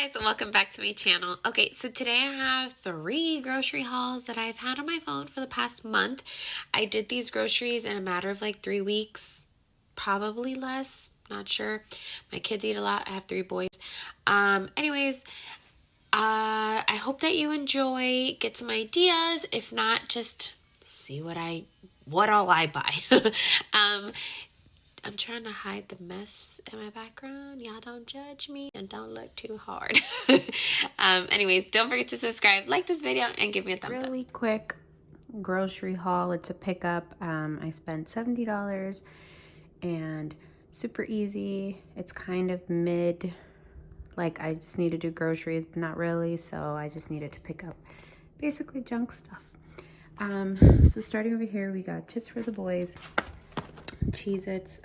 guys, welcome back to my channel. Okay, so today I have 3 grocery hauls that I've had on my phone for the past month. I did these groceries in a matter of like 3 weeks, probably less, not sure. My kids eat a lot. I have 3 boys. Anyways, I hope that you enjoy, get some ideas. If not, just see what all I buy. I'm trying to hide the mess in my background. Y'all don't judge me and don't look too hard. Anyways, don't forget to subscribe, like this video, and give me a thumbs up. Really quick grocery haul. It's a pickup. I spent $70 and super easy. It's kind of mid, like I just need to do groceries, but not really. So I just needed to pick up basically junk stuff. So starting over here, we got chips for the boys. Cheez-Its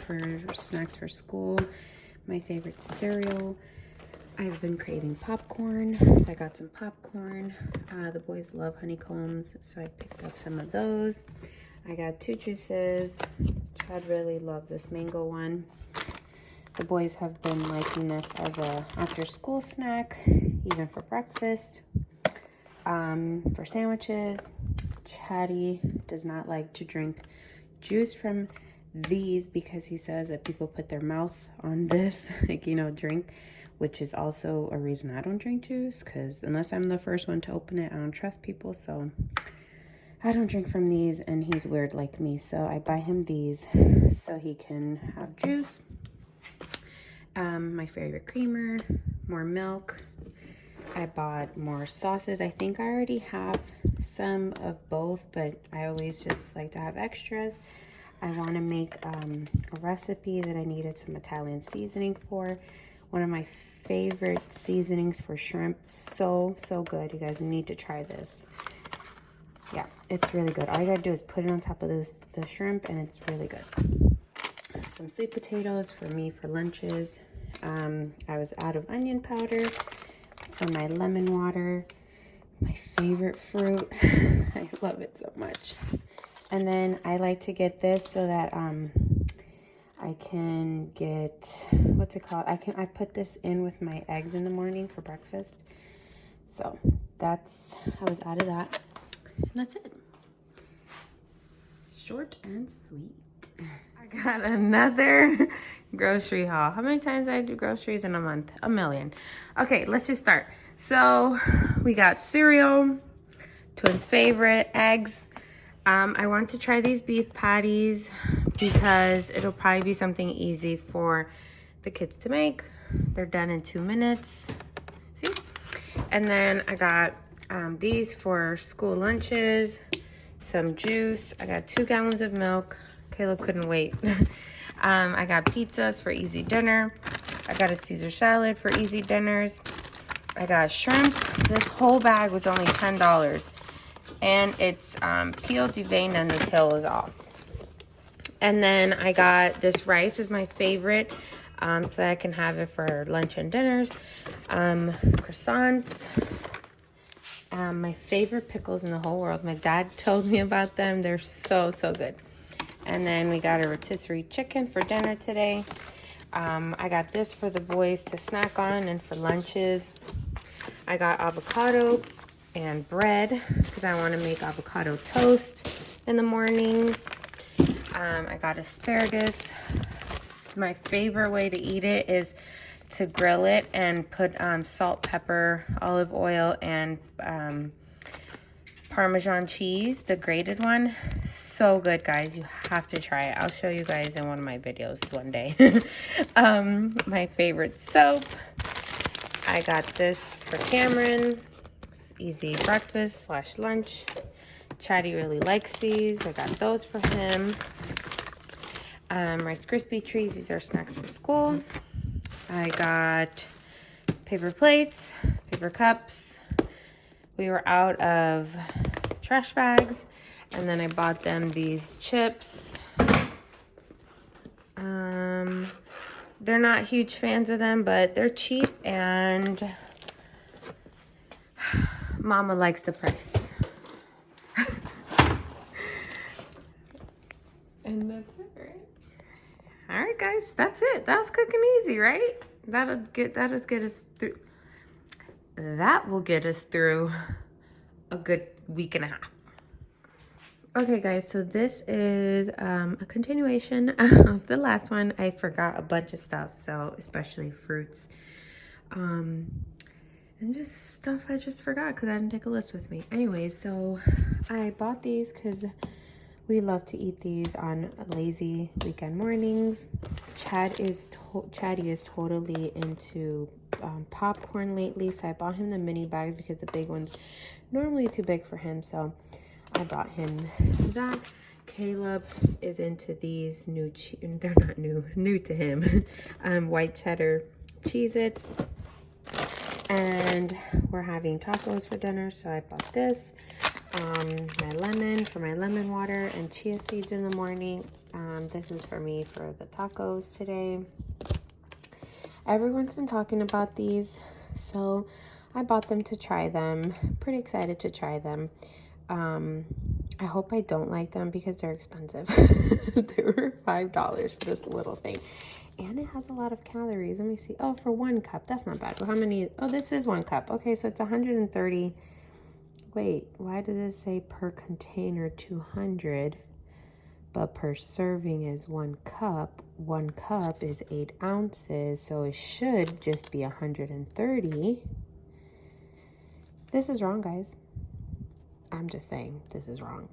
for snacks for school, my favorite cereal. I've been craving popcorn, so I got some popcorn. The boys love honeycombs, so I picked up some of those. I got 2 juices. Chad really loves this mango one. The boys have been liking this as a after school snack, even for breakfast. For sandwiches, Chatty does not like to drink juice from these because he says that people put their mouth on this, like, you know, drink, which is also a reason I don't drink juice, because unless I'm the first one to open it, I don't trust people. So I don't drink from these, and he's weird like me, so I buy him these so he can have juice. My favorite creamer, more milk. I bought more sauces. I think I already have some of both, but I always just like to have extras. I want to make a recipe that I needed some Italian seasoning for. One of my favorite seasonings for shrimp. So good. You guys need to try this. Yeah, it's really good. All you gotta do is put it on top of the shrimp, and it's really good. Some sweet potatoes for me for lunches. I was out of onion powder for my lemon water. My favorite fruit. I love it so much. And then I like to get this so that I can get, what's it called? I put this in with my eggs in the morning for breakfast. So I was out of that. And that's it. Short and sweet. I got another grocery haul. How many times did I do groceries in a month? A million. Okay, let's just start. So we got cereal, twins' favorite, eggs. I want to try these beef patties because it'll probably be something easy for the kids to make. They're done in 2 minutes. See? And then I got these for school lunches, some juice. I got 2 gallons of milk. Caleb couldn't wait. I got pizzas for easy dinner. I got a Caesar salad for easy dinners. I got shrimp. This whole bag was only $10. And it's peeled, deveined, and the tail is off. And then I got this rice is my favorite, so I can have it for lunch and dinners. Croissants. My favorite pickles in the whole world. My dad told me about them. They're so good. And then we got a rotisserie chicken for dinner today. I got this for the boys to snack on and for lunches. I got avocado and bread because I want to make avocado toast in the mornings. I got asparagus. My favorite way to eat it is to grill it and put salt, pepper, olive oil, and Parmesan cheese, the grated one. So good, guys. You have to try it. I'll show you guys in one of my videos one day. My favorite soap. I got this for Cameron. Easy breakfast / lunch. Chatty really likes these. I got those for him. Rice Krispie treats. These are snacks for school. I got paper plates, paper cups. We were out of trash bags, and then I bought them these chips. They're not huge fans of them, but they're cheap, and Mama likes the price. And that's it, right? All right, guys, that's it. That was quick and easy, right? That as good as that will get us through a good week and a half. Okay guys, so this is a continuation of the last one. I forgot a bunch of stuff, so especially fruits and just stuff I just forgot because I didn't take a list with me. Anyways, so I bought these because we love to eat these on lazy weekend mornings. Chaddy is totally into popcorn lately, so I bought him the mini bags because the big ones normally too big for him, so I bought him that. Caleb is into these they're not new to him, white cheddar Cheez-Its. And we're having tacos for dinner, so I bought this. My lemon for my lemon water and chia seeds in the morning. This is for me for the tacos today. Everyone's been talking about these, so I bought them to try them. Pretty excited to try them. I hope I don't like them because they're expensive. They were $5 for this little thing. And it has a lot of calories. Let me see. Oh, for 1 cup. That's not bad. Well, how many? Oh, this is 1 cup. Okay, so it's 130. Wait, why does it say per container 200? But per serving is 1 cup. 1 cup is 8 ounces. So it should just be 130. This is wrong, guys. I'm just saying this is wrong.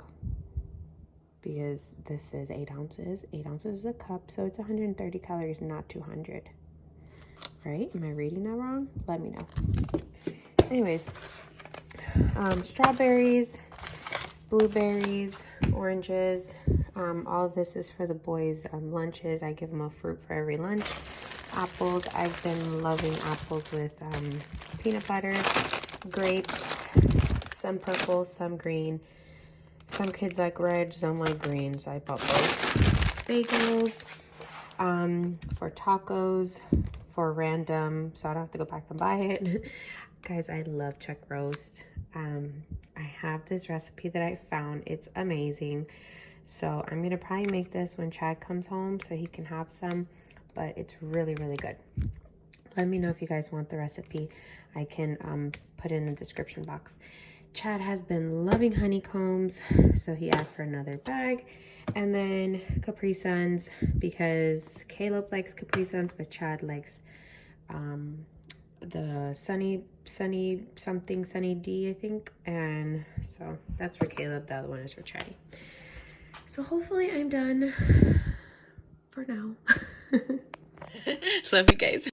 Because this is 8 ounces. 8 ounces is a cup, so it's 130 calories, not 200. Right? Am I reading that wrong? Let me know. Anyways, strawberries, blueberries, oranges. All of this is for the boys' lunches. I give them a fruit for every lunch. Apples. I've been loving apples with peanut butter. Grapes. Some purple, some green. Some kids like red, some like green, so I bought both. Bagels, for tacos, for random, so I don't have to go back and buy it. Guys, I love chuck roast. I have this recipe that I found. It's amazing. So I'm gonna probably make this when Chad comes home so he can have some, but it's really, really good. Let me know if you guys want the recipe. I can put it in the description box. Chad has been loving honeycombs, so he asked for another bag. And then Capri Suns, because Caleb likes Capri Suns, but Chad likes the Sunny D, I think. And so that's for Caleb. The other one is for Chatty. So hopefully I'm done for now. Love you guys.